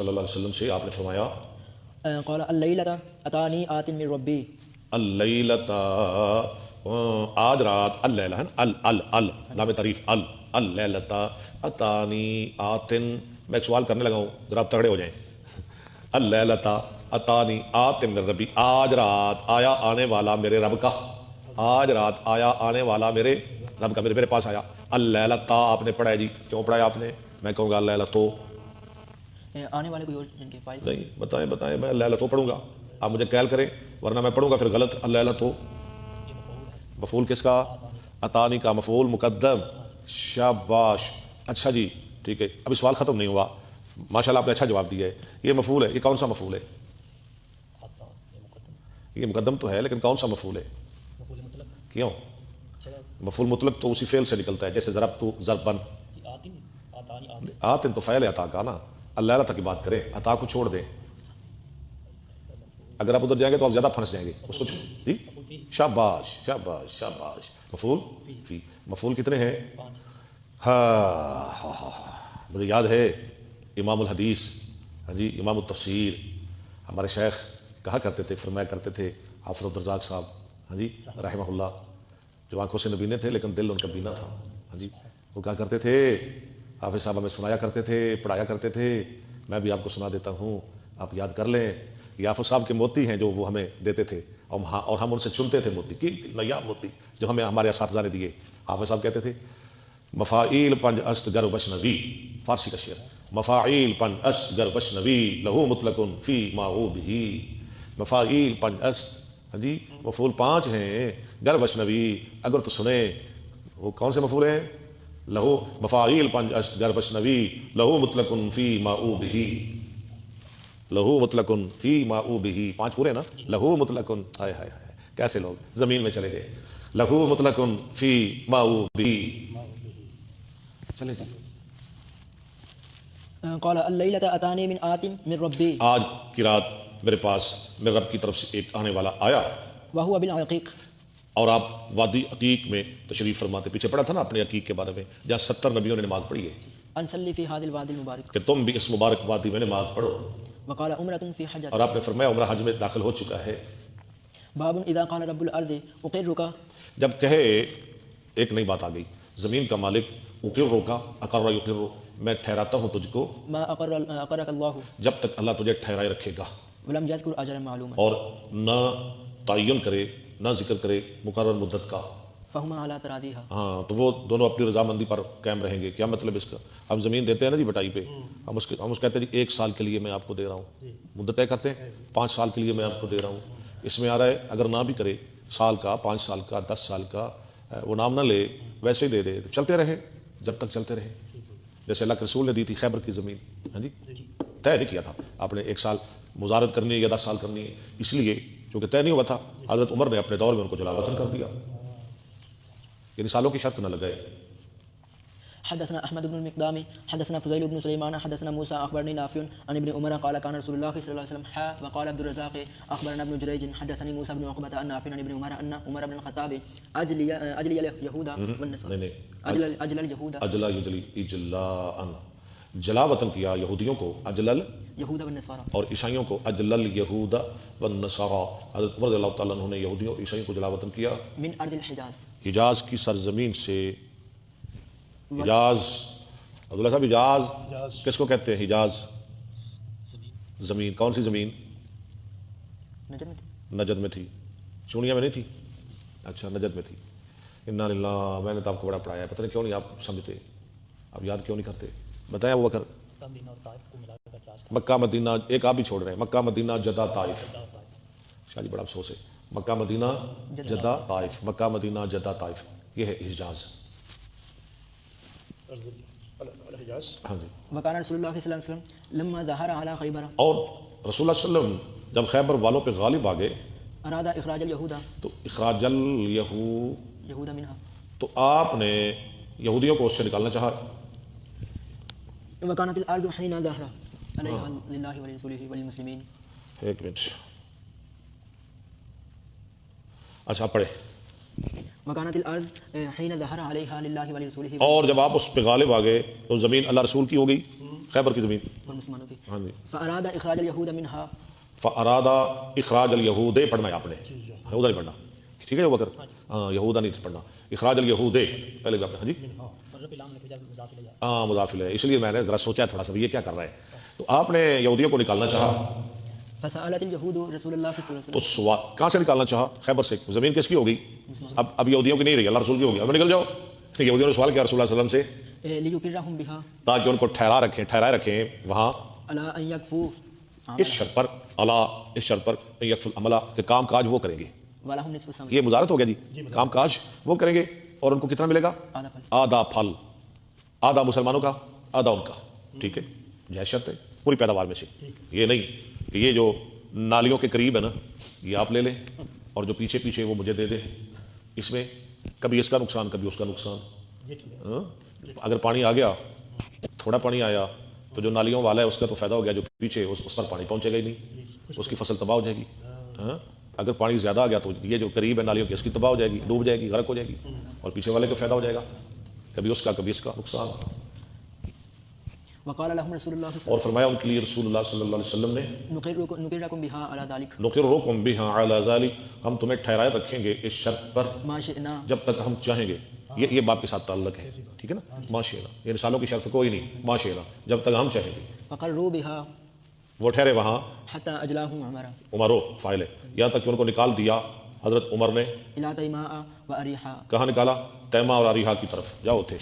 صلی اللہ علیہ وسلم سے آپ نے فرمایا قال اللیلۃ اتانی آت من ربی، اللیلۃ آج رات، اللیلہ ہے نا، لام تعریف، اللیلۃ اتانی آتن، میں ایک سوال کرنے لگا ہوں ذرا آپ تگڑے ہو جائیں. اللیلۃ اتانی آت من ربی، آج رات آیا آنے والا میرے رب کا، آج رات آیا آنے والا میرے رب کا، میرے پاس آیا. اللیلۃ آپ نے پڑھا ہے جی، کیوں پڑھا ہے آپ نے؟ میں کہوں گا اللیلۃ آنے والے کوئی اور جن کے فائل نہیں، بتائیں میں اللیلۃ پڑھوں گا، آپ مجھے کیل کریں ورنہ میں پڑھوں گا پھر غلط. اللیلۃ مفعول کس کا؟ اتانی کا مفعول مقدم. شاباش، اچھا جی ٹھیک ہے، ابھی سوال ختم نہیں ہوا، ماشاءاللہ آپ نے اچھا جواب دیا ہے. یہ مفعول ہے، یہ کون سا مفعول ہے؟ یہ مقدم تو ہے لیکن کون سا مفعول ہے؟ کیوں؟ مفعول مطلق تو اسی فعل سے نکلتا ہے، جیسے ضرب تو ضربن، آتن تو فعل ہے عطا کا نا. اللہ تک کی بات کریں، عطا کو چھوڑ دیں، اگر آپ ادھر جائیں گے تو آپ زیادہ پھنس جائیں گے اس کو. جی شاباش شاباش شاباش. مفعول فی، مفعول کتنے ہیں؟ ہاں مجھے یاد ہے امام الحدیث، ہاں جی امام التفسیر، ہمارے شیخ کہا کرتے تھے، فرمایا کرتے تھے، حافظ عبدالرزاق صاحب ہاں جی رحمہ اللہ، جو آنکھوں سے نبینے تھے لیکن دل ان کا بینا تھا. ہاں جی وہ کہا کرتے تھے، حافظ صاحب ہمیں سنایا کرتے تھے، پڑھایا کرتے تھے، میں بھی آپ کو سنا دیتا ہوں، آپ یاد کر لیں. یہ حافظ صاحب کے موتی ہیں جو وہ ہمیں دیتے تھے، اور ہم ان سے چنتے تھے موتی کی نایاب موتی جو ہمیں ہمارے اساتذہ نے دیے. حافظ صاحب کہتے تھے مفاعیل پنج است گر بشنوی، فارسی کا شعر، مفاعیل پنج است گر بشنوی لہو مطلق فی ما ہو بھی. مفاعیل پنج است، ہاں جی مفعول 5 ہیں، گر بشنوی اگر تو سنیں. وہ کون سے مفعول ہیں؟ لہو مفاعیل پنج است گر بشنوی لہو مطلق فی ما او بھی، لہو مطلق فی ما او بھی، 5 پورے نا. لہو مطلق، ہائے ہائے ہائے کیسے لوگ زمین میں چلے گئے. لہو مطلق فی ما او بھی. چلے جی. قال اللیلۃ اتانی من آت من ربی، آج کی رات میرے پاس میرے رب کی طرف سے ایک آنے والا آیا. وہو بالعقیق، اور آپ وادی عقیق میں تشریف فرماتے. پیچھے پڑھا تھا نا اپنے عقیق کے بارے میں، جہاں 70 نبیوں نے نماز پڑھی ہے، ان صلی فی هذا الوادی المبارک، کہ تم بھی اس مبارک وادی میں نماز پڑھو. وقال عمرۃ فی حجۃ، اور آپ نے فرمایا عمرہ حج میں داخل ہو چکا ہے. باب اذا قال رب الارض اقرک، جب کہے، ایک نئی بات آ گئی، زمین کا مالک اقر کا، اقر یقر، میں ٹھہراتا ہوں تجھ کو ما اقرک اللہ، جب تک اللہ تجھے ٹھہرائے رکھے گا، ولم یذکر اجرا معلوما، اور نہ تعین کرے، نہ ذکر کرے مقرر مدت کا. فہما علی تراضیھا، ہاں تو وہ دونوں اپنی رضامندی پر قائم رہیں گے. کیا مطلب اس کا؟ ہم زمین دیتے ہیں نا جی بٹائی پہ، ہم اس کہتے ہیں جی 1 سال کے لیے میں آپ کو دے رہا ہوں، مدت طے کرتے ہیں 5 سال کے لیے میں آپ کو دے رہا ہوں. اس میں آ رہا ہے اگر نہ بھی کرے، سال کا، 5 سال کا، 10 سال کا، وہ نام نہ لے، ویسے ہی دے دے، چلتے رہے جب تک چلتے رہے. جیسے اللہ کے رسول نے دی تھی خیبر کی زمین، ہاں جی طے نہیں کیا تھا آپ نے 1 سال مزارت کرنی ہے یا 10 سال کرنی ہے، اس لیے چونکہ طے نہیں ہوا تھا، حضرت عمر نے اپنے دور میں ان کو جلا وطن کر دیا، یعنی سالوں کی شرط نہ لگائے. حدثنا احمد بن المقدام حدثنا فضيل بن سليمان حدثنا موسى اخبرني نافع عن ابن عمر قال كان رسول الله صلى الله عليه وسلم حا. وقال عبد الرزاق اخبرنا ابن جريج حدثني موسى بن عقبة عن نافع عن ابن عمر ان عمر بن الخطاب اجلي اليهود والنصارى، اجل اليهود، اجلا یجلی اجلاء، جلا وطن کیا یہودیوں کو، اجلل یہود والنصارى، اور عیسائیوں کو اجلل یہود والنصارى. حضرت عمر رضی اللہ تعالیٰ عنہ نے یہودیوں اور عیسائیوں کو جلا وطن کیا من ارض الحجاز، حجاز کی سرزمین سے. حجاز، عبداللہ صاحب حجاز کس کو کہتے ہیں؟ حجاز زمین، کون سی زمین؟ نجد میں تھی، نجد میں تھی، چونیا میں نہیں تھی، اچھا نجد میں تھی. انا للہ، میں نے تو آپ کو بڑا پڑھایا ہے، پتہ نہیں کیوں نہیں آپ سمجھتے، آپ یاد کیوں نہیں کرتے؟ بتائیں ابو بکر. مکہ مدینہ، ایک آپ بھی چھوڑ رہے ہیں، مکہ مدینہ جدہ طائف. شاہ جی بڑا افسوس ہے، مکہ مدینہ جدہ طائف، مکہ مدینہ جدہ طائف، یہ ہے حجاز. ہاں جی. وكان رسول الله صلى الله عليه وسلم لما ظهر على خيبر، اور رسول اللہ صلی اللہ علیہ وسلم جب خیبر والوں پہ غالب آ گئے اراد اخراج اليهود تو اخراج يهود منها، تو آپ نے یہودیوں کو اس سے نکالنا چاہا. وكانت الارض حين ظهر عليها لله ولرسوله وللمسلمين. ایک منٹ، اچھا پڑھے. وكانت الأرض حين ظهر عليها لله ولرسوله اور جب آپ اس پہ غالب آ گئے تو زمین اللہ رسول کی ہو گئی، خیبر کی زمین. والمسلمانوں کی. ہاں جی. فأراد إخراج اليهود منها. فارادہ اخراج الیہود پڑھنا ہے آپ نے، یہودا نہیں پڑھنا، ٹھیک ہے بکر، ہاں یہودا نہیں پڑھنا، اخراج الیہود پہلے بھی آپ نے. ہاں جی ہاں مضاف الیہ، اس لیے میں نے ذرا سوچا تھوڑا سا یہ کیا کر رہا ہے، تو آپ نے یہودیوں کو نکالنا چاہا. فسألت اليهود رسول الله صلى الله عليه تو وسلم. سوال کہاں سے نکالنا چاہا؟ خیبر سے. زمین کس کی ہوگی؟ اب یہودیوں کی نہیں رہی، اللہ رسول کی ہوگی. اب نکل جاؤ. یہودیوں نے سوال کیا رسول اللہ صلی اللہ علیہ وسلم سے ليقرهم بها تاکہ ان کو ٹھہرائے رکھیں وہاں على أن يكفوا اس شرط پر، اللہ اس شرط پر یکفل عملہ کہ کام کاج وہ کریں گے. ولهم نصف السماء. یہ مزارت ہو گیا جی، کام کاج وہ کریں گے اور ان کو کتنا ملے گا؟ آدھا پھل، آدھا مسلمانوں کا آدھا ان کا. ٹھیک ہے، جائز شرط ہے پوری پیداوار میں سے. یہ نہیں کہ یہ جو نالیوں کے قریب ہے نا یہ آپ لے لیں اور جو پیچھے پیچھے وہ مجھے دے دیں، اس میں کبھی اس کا نقصان کبھی اس کا نقصان. ہاں؟ اگر پانی آ گیا، تھوڑا پانی آیا تو جو نالیوں والا ہے اس کا تو فائدہ ہو گیا، جو پیچھے اس پر پانی پہنچے گا ہی نہیں، اس کی فصل تباہ ہو جائے گی. ہاں؟ اگر پانی زیادہ آ گیا تو یہ جو قریب ہے نالیوں کی اس کی تباہ ہو جائے گی، ڈوب جائے گی، غرق ہو جائے گی، اور پیچھے والے کو فائدہ ہو جائے گا، کبھی اس کا کبھی اس کا نقصان. وقال لهم رسول الله صلى اور الله فرمایا ان کے لیے رسول اللہ صلی اللہ علیہ وسلم نے عليه وسلم نقركم بها على ذلك نقرکم بها علی ذلک، ہم تمہیں ٹھہرائے رکھیں گے اس شرط پر ما شئنا. جب تک ہم چاہیں گے. یہ باپ کے ساتھ تعلق ہے، ٹھیک ہے نا. ماشاء اللہ، یہ رسالوں کی شرط کوئی نہیں، ماشاء اللہ جب تک ہم چاہیں گے. فقروا بها وہ ٹھہرے وہاں، حتى أجلاهم عمر عمرو فاعل ہے، یہاں تک کہ ان کو نکال دیا حضرت عمر نے. إلى تيماء وأريحا. کہاں نکالا؟ تیمہ اور اریحا کی طرف جاؤ تھے.